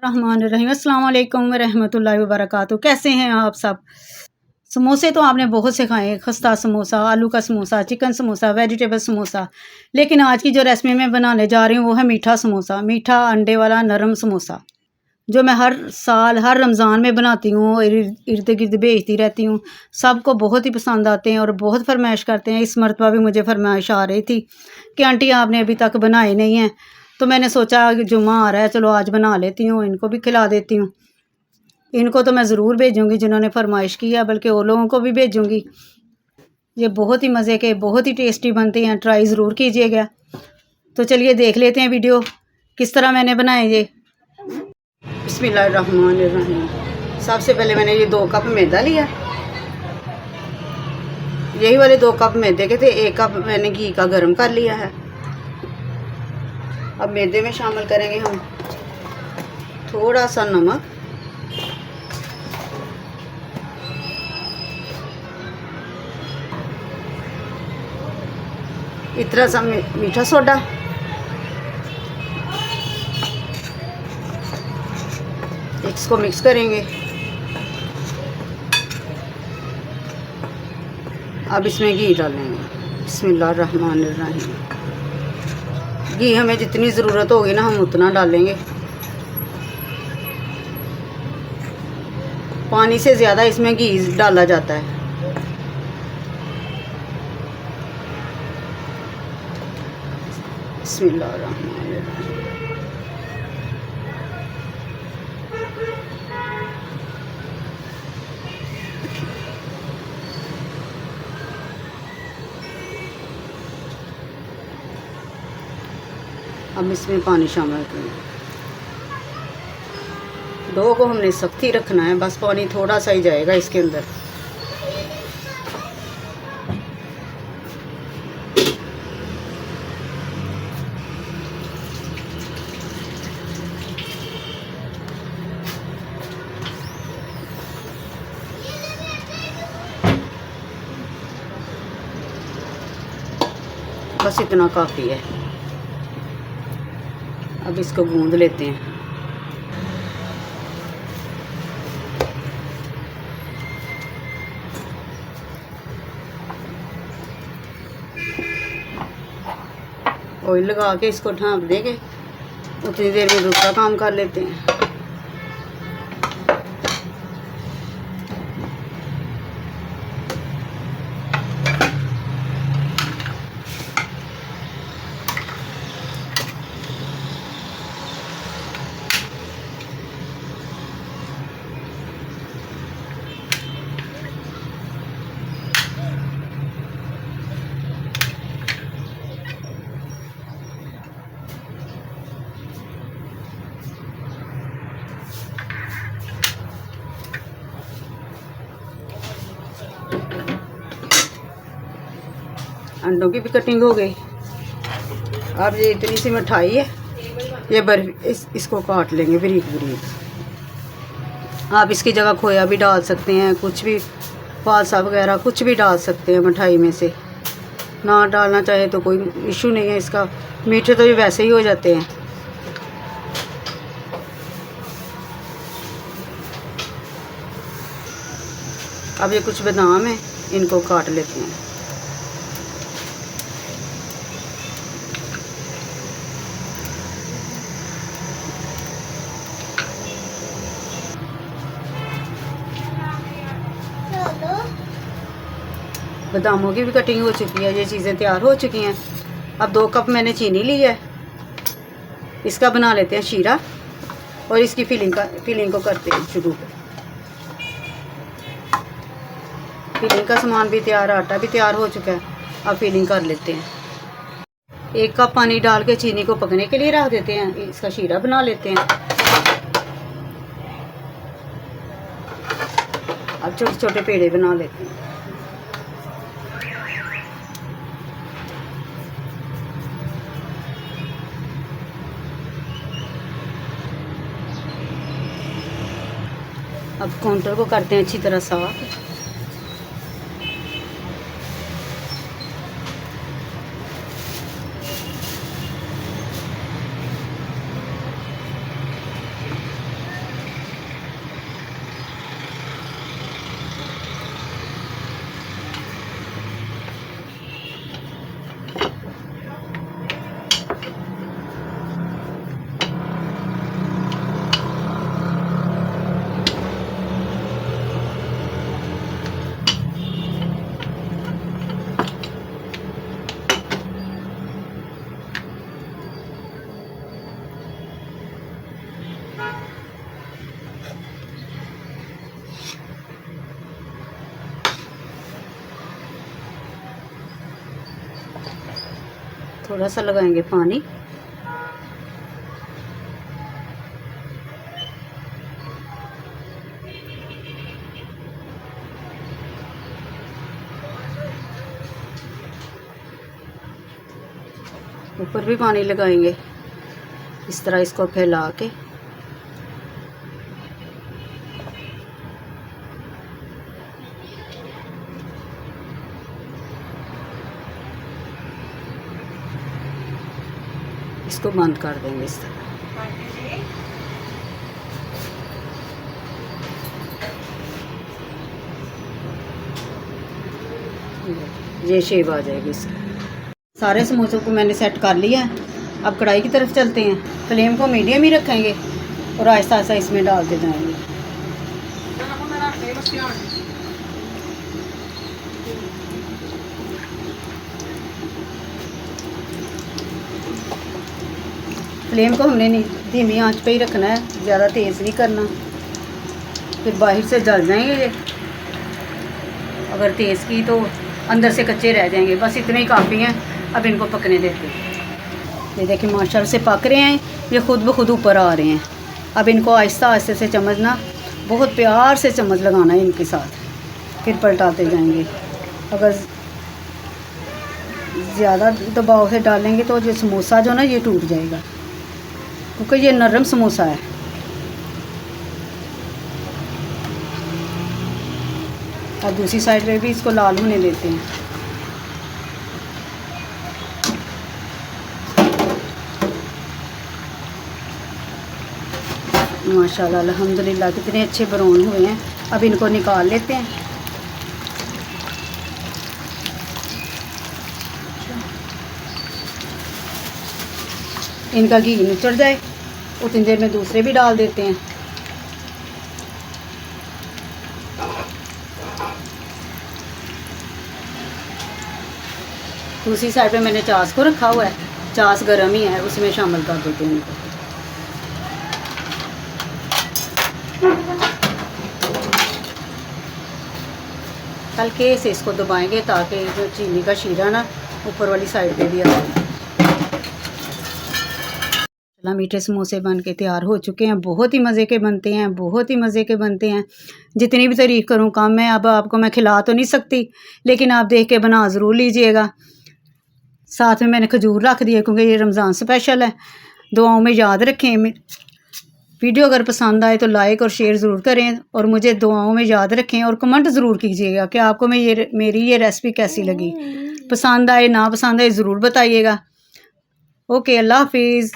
रहमानिर्रहीम। अस्सलाम वालेकुम रहमतुल्लाहि व बरकातुहू। कैसे हैं आप सब? समोसे तो आपने बहुत से खाए हैं, खस्ता समोसा, आलू का समोसा, चिकन समोसा, वेजिटेबल समोसा। लेकिन आज की जो रेसिपी मैं बनाने जा रही हूँ वो है मीठा समोसा, मीठा अंडे वाला नरम समोसा, जो मैं हर साल हर रमज़ान में बनाती हूँ, इर्द गिर्द भेजती रहती हूँ। सबको बहुत ही पसंद आते हैं और बहुत फरमाइश करते हैं। इस मरतबा भी मुझे फरमाइश आ रही थी कि आंटी आपने अभी तक बनाए नहीं हैं, तो मैंने सोचा कि जुम्मा आ रहा है, चलो आज बना लेती हूँ, इनको भी खिला देती हूँ। इनको तो मैं ज़रूर भेजूँगी जिन्होंने फरमाइश की है, बल्कि और लोगों को भी भेजूँगी। ये बहुत ही मज़े के, बहुत ही टेस्टी बनते हैं, ट्राई ज़रूर कीजिएगा। तो चलिए देख लेते हैं वीडियो किस तरह मैंने बनाए ये। बिस्मिल्लाहिर्रहमानिर्रहीम। सबसे पहले मैंने ये 2 कप मैदा लिया, यही वाले 2 कप मैदे के थे। 1 कप मैंने घी का गर्म कर लिया है। अब मैदे में शामिल करेंगे हम थोड़ा सा नमक, इतना सा मीठा सोडा, इसको मिक्स करेंगे। अब इसमें घी डालेंगे। बिस्मिल्लाहिर्रहमानिर्रहीम। घी हमें जितनी ज़रूरत होगी ना हम उतना डालेंगे, पानी से ज़्यादा इसमें घी डाला जाता है। बिस्मिल्लाहिर्रहमानिर्रहीम। अब इसमें पानी शामिल करें। डो को हमने सख्त ही रखना है, बस पानी थोड़ा सा ही जाएगा इसके अंदर। बस इतना काफ़ी है। अब इसको गूंद लेते हैं। ऑयल लगा के इसको ढाँप देंगे, उतनी देर में दूसरा काम कर लेते हैं। अंडों की भी कटिंग हो गई। अब ये इतनी सी मिठाई है, ये बर्फी, इसको काट लेंगे बारीक बारीक। आप इसकी जगह खोया भी डाल सकते हैं, कुछ भी फालसा वगैरह कुछ भी डाल सकते हैं मिठाई में से। ना डालना चाहे तो कोई इशू नहीं है इसका, मीठे तो ये वैसे ही हो जाते हैं। अब ये कुछ बादाम है, इनको काट लेते हैं। बादामों की भी कटिंग हो चुकी है, ये चीज़ें तैयार हो चुकी हैं। अब 2 कप मैंने चीनी ली है, इसका बना लेते हैं शीरा और इसकी फिलिंग को करते हैं शुरू। फिलिंग का सामान भी तैयार, आटा भी तैयार हो चुका है। अब फिलिंग कर लेते हैं। 1 कप पानी डाल के चीनी को पकने के लिए रख देते हैं, इसका शीरा बना लेते हैं। अब छोटे छोटे पेड़े बना लेते हैं। अब काउंटर को करते हैं अच्छी तरह साफ। थोड़ा सा लगाएंगे पानी। ऊपर भी पानी लगाएंगे, इस तरह इसको फैला के। इसको बंद कर देंगे इस तरह। ये शेप आ जाएगी इसकी। सारे समोसों को मैंने सेट कर लिया है। अब कढ़ाई की तरफ चलते हैं। फ्लेम को मीडियम ही रखेंगे और आहिस्ता आहिस्ता इसमें डालते जाएंगे। फ्लेम को हमने धीमी आंच पे ही रखना है, ज़्यादा तेज़ नहीं करना, फिर बाहर से जल जाएंगे ये। अगर तेज़ की तो अंदर से कच्चे रह जाएंगे। बस इतने ही काफ़ी हैं। अब इनको पकने देते हैं। ये देखिए माशाल्लाह से पक रहे हैं, ये खुद ब खुद ऊपर आ रहे हैं। अब इनको आहिस्ता आहिस्ता से चम्मचना, बहुत प्यार से चम्मच लगाना है इनके साथ, फिर पलटाते जाएंगे। अगर ज़्यादा दबाव से डालेंगे तो ये समोसा जो ना ये टूट जाएगा, क्योंकि ये नरम समोसा है। और दूसरी साइड पे भी इसको लाल होने देते हैं। माशाल्लाह अल्हम्दुलिल्लाह कितने अच्छे ब्राउन हुए हैं। अब इनको निकाल लेते हैं। इनका घी निचड़ जाए उतनी देर में दूसरे भी डाल देते हैं। दूसरी साइड पे मैंने चास को रखा हुआ है, चास गर्म ही है, उसमें शामिल कर देते हैं इनको। हल्के से इसको दबाएंगे ताकि जो चीनी का शीरा ना ऊपर वाली साइड पे भी आ जाए। मीठे समोसे बन के तैयार हो चुके हैं। बहुत ही मज़े के बनते हैं, बहुत ही मज़े के बनते हैं। जितनी भी तारीफ़ करूँ कम है। अब आपको मैं खिला तो नहीं सकती, लेकिन आप देख के बना ज़रूर लीजिएगा। साथ में मैंने खजूर रख दिया क्योंकि ये रमज़ान स्पेशल है। दुआओं में याद रखें। वीडियो अगर पसंद आए तो लाइक और शेयर ज़रूर करें और मुझे दुआओं में याद रखें और कमेंट ज़रूर कीजिएगा कि आपको मेरी ये रेसिपी कैसी लगी। पसंद आए ना पसंद आए ज़रूर बताइएगा। ओके, अल्लाह हाफिज़।